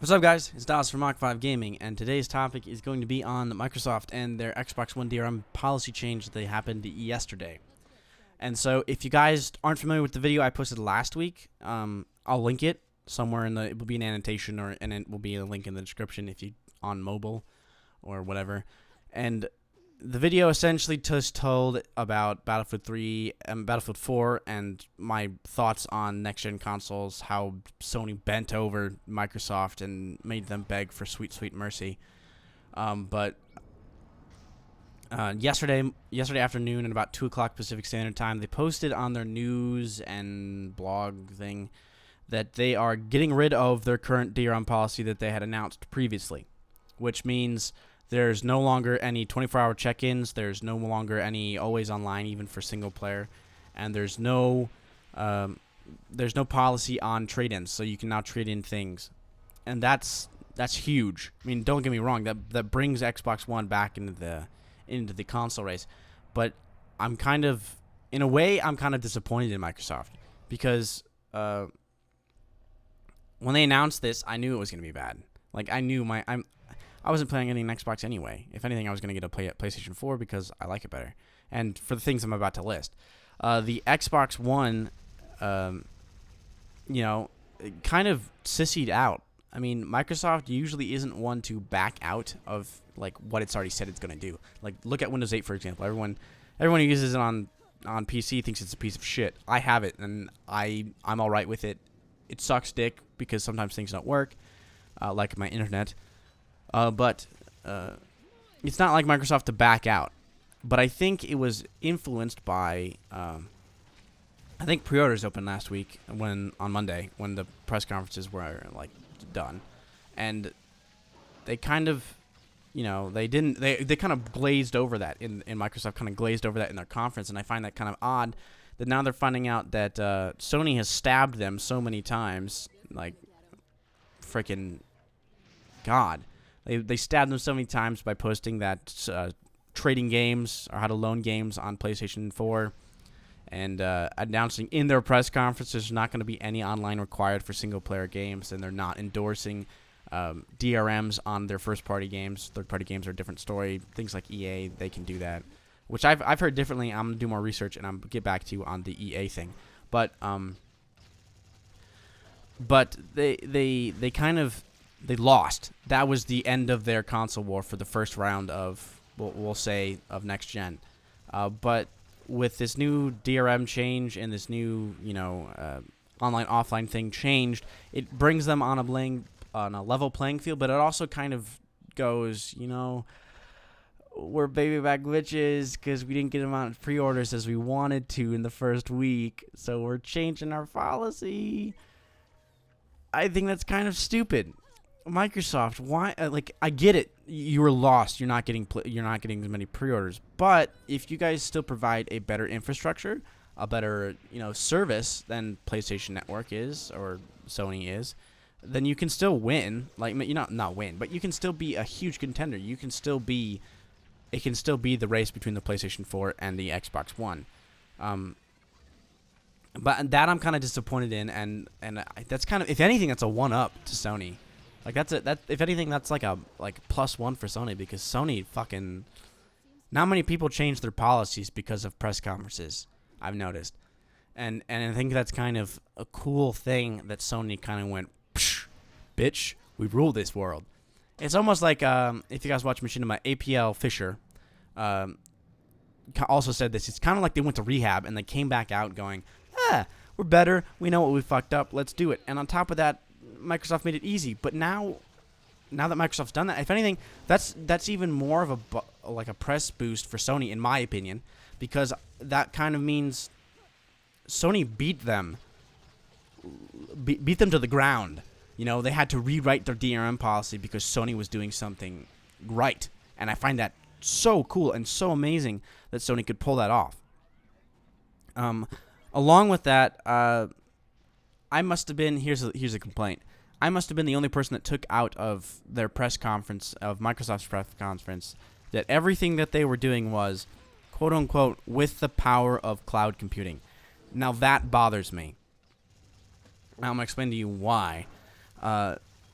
What's up, guys? It's Dallas from Mach 5 Gaming, and today's topic is going to be on Microsoft and their Xbox One DRM policy change that happened yesterday. And so, if you guys aren't familiar with the video I posted last week, I'll link it somewhere it will be an annotation, and it will be a link in the description if you on mobile or whatever. And the video essentially just told about Battlefield 3 and Battlefield 4 and my thoughts on next-gen consoles, how Sony bent over Microsoft and made them beg for sweet, sweet mercy. But yesterday afternoon at about 2 o'clock Pacific Standard Time, they posted on their news and blog thing that they are getting rid of their current DRM policy that they had announced previously, which means there's no longer any 24-hour check-ins. There's no longer any always online, even for single player, and there's no policy on trade-ins. So you can now trade in things, and that's huge. I mean, don't get me wrong. That brings Xbox One back into the console race, but I'm kind of disappointed in Microsoft because when they announced this, I knew it was going to be bad. Like I wasn't planning on getting an Xbox anyway. If anything, I was going to get a PlayStation 4 because I like it better. And for the things I'm about to list, the Xbox One, kind of sissied out. I mean, Microsoft usually isn't one to back out of like what it's already said it's going to do. Like, look at Windows 8, for example. Everyone who uses it on PC thinks it's a piece of shit. I have it, and I'm all right with it. It sucks dick because sometimes things don't work, like my internet. But it's not like Microsoft to back out. But I think it was influenced by, I think pre-orders opened last week on Monday when the press conferences were like done, and they kind of, they kind of glazed over that in Microsoft kind of glazed over that in their conference, and I find that kind of odd that now they're finding out that Sony has stabbed them so many times, like freaking God. They stabbed them so many times by posting that trading games or how to loan games on PlayStation 4 and announcing in their press conference there's not going to be any online required for single-player games, and they're not endorsing DRMs on their first-party games. Third-party games are a different story. Things like EA, they can do that, which I've heard differently. I'm going to do more research, and I'm going to get back to you on the EA thing. But they lost. That was the end of their console war for the first round of, we'll say, of next gen. But with this new DRM change and this new, online offline thing changed, it brings them on a level playing field. But it also kind of goes, we're baby back glitches because we didn't get them on pre-orders as we wanted to in the first week, so we're changing our policy. I think that's kind of stupid. Microsoft, why? I get it. You were lost. You're not getting as many pre-orders. But if you guys still provide a better infrastructure, a better service than PlayStation Network is or Sony is, then you can still win. Like, not win, but you can still be a huge contender. It can still be the race between the PlayStation 4 and the Xbox One. But that I'm kind of disappointed in, and that's kind of, if anything, that's a one-up to Sony. Like if anything, that's like a +1 for Sony, because Sony fucking, not many people change their policies because of press conferences, I've noticed, and I think that's kind of a cool thing that Sony kind of went, psh, bitch, we rule this world. It's almost like if you guys watch Machinima, APL Fisher also said this. It's kind of like they went to rehab and they came back out going, we're better, we know what we fucked up, let's do it. And on top of that, Microsoft made it easy. But now that Microsoft's done that, if anything, that's even more of a press boost for Sony, in my opinion, because that kind of means Sony beat them to the ground. They had to rewrite their DRM policy because Sony was doing something right, and I find that so cool and so amazing that Sony could pull that off. Along with that, I must have been, here's a complaint. I must have been the only person that took out of their press conference, of Microsoft's press conference, that everything that they were doing was, quote unquote, with the power of cloud computing. Now that bothers me. Now I'm going to explain to you why.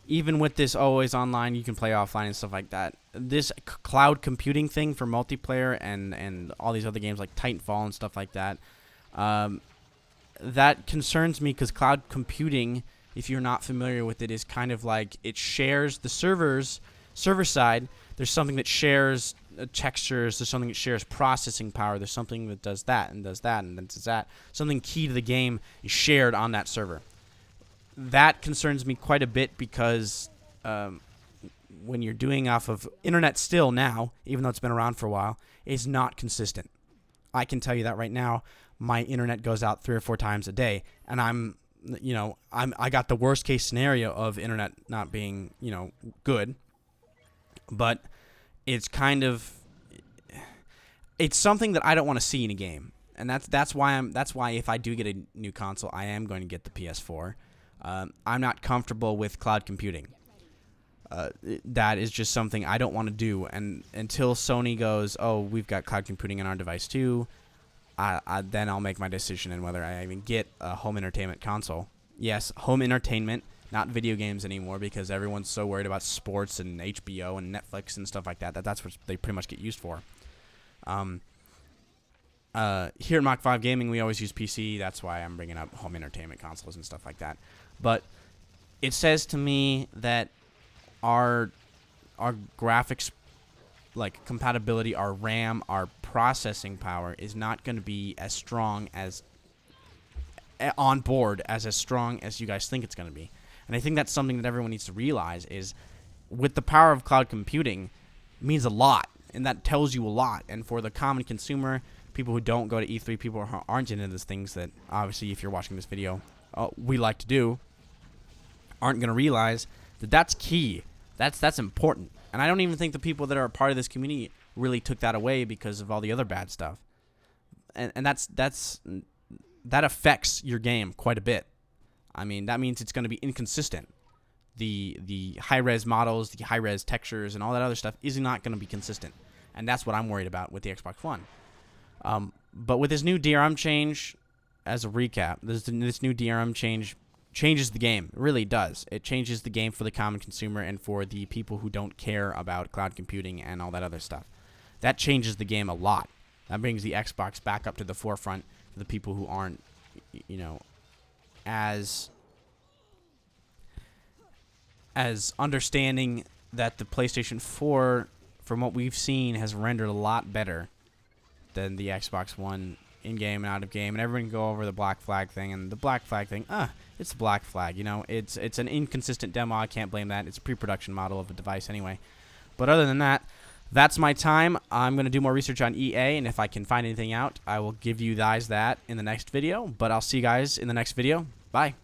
even with this always online, you can play offline and stuff like that. This cloud computing thing for multiplayer and all these other games like Titanfall and stuff like that, that concerns me because cloud computing, if you're not familiar with it, is kind of like it shares the server side. There's something that shares textures. There's something that shares processing power. There's something that does that and does that and then does that. Something key to the game is shared on that server. That concerns me quite a bit because when you're doing off of internet still now, even though it's been around for a while, is not consistent. I can tell you that right now. My internet goes out 3 or 4 times a day, and I got the worst case scenario of internet not being, good. But it's kind of, it's something that I don't want to see in a game, and that's why if I do get a new console, I am going to get the PS4. I'm not comfortable with cloud computing. That is just something I don't want to do, and until Sony goes, oh, we've got cloud computing on our device too, then I'll make my decision on whether I even get a home entertainment console. Yes, home entertainment, not video games anymore, because everyone's so worried about sports and HBO and Netflix and stuff like that. That's what they pretty much get used for. Here at Mach 5 Gaming, we always use PC. That's why I'm bringing up home entertainment consoles and stuff like that. But it says to me that our graphics, like compatibility, our RAM, our processing power is not going to be as strong as on board as strong as you guys think it's going to be. And I think that's something that everyone needs to realize is with the power of cloud computing means a lot, and that tells you a lot. And for the common consumer, people who don't go to E3, people who aren't into these things that obviously if you're watching this video, we like to do, aren't going to realize that that's key. That's important. And I don't even think the people that are a part of this community really took that away because of all the other bad stuff. And that affects your game quite a bit. I mean, that means it's going to be inconsistent. The high-res models, the high-res textures, and all that other stuff is not going to be consistent. And that's what I'm worried about with the Xbox One. But with this new DRM change, as a recap, this new DRM change changes the game. It really does. It changes the game for the common consumer and for the people who don't care about cloud computing and all that other stuff. That changes the game a lot. That brings the Xbox back up to the forefront for the people who aren't, as understanding that the PlayStation 4, from what we've seen, has rendered a lot better than the Xbox One in-game and out-of-game. And everyone can go over the black flag thing. And the black flag thing, it's the black flag. It's an inconsistent demo. I can't blame that. It's a pre-production model of a device anyway. But other than that, that's my time. I'm going to do more research on EA, and if I can find anything out, I will give you guys that in the next video. But I'll see you guys in the next video. Bye.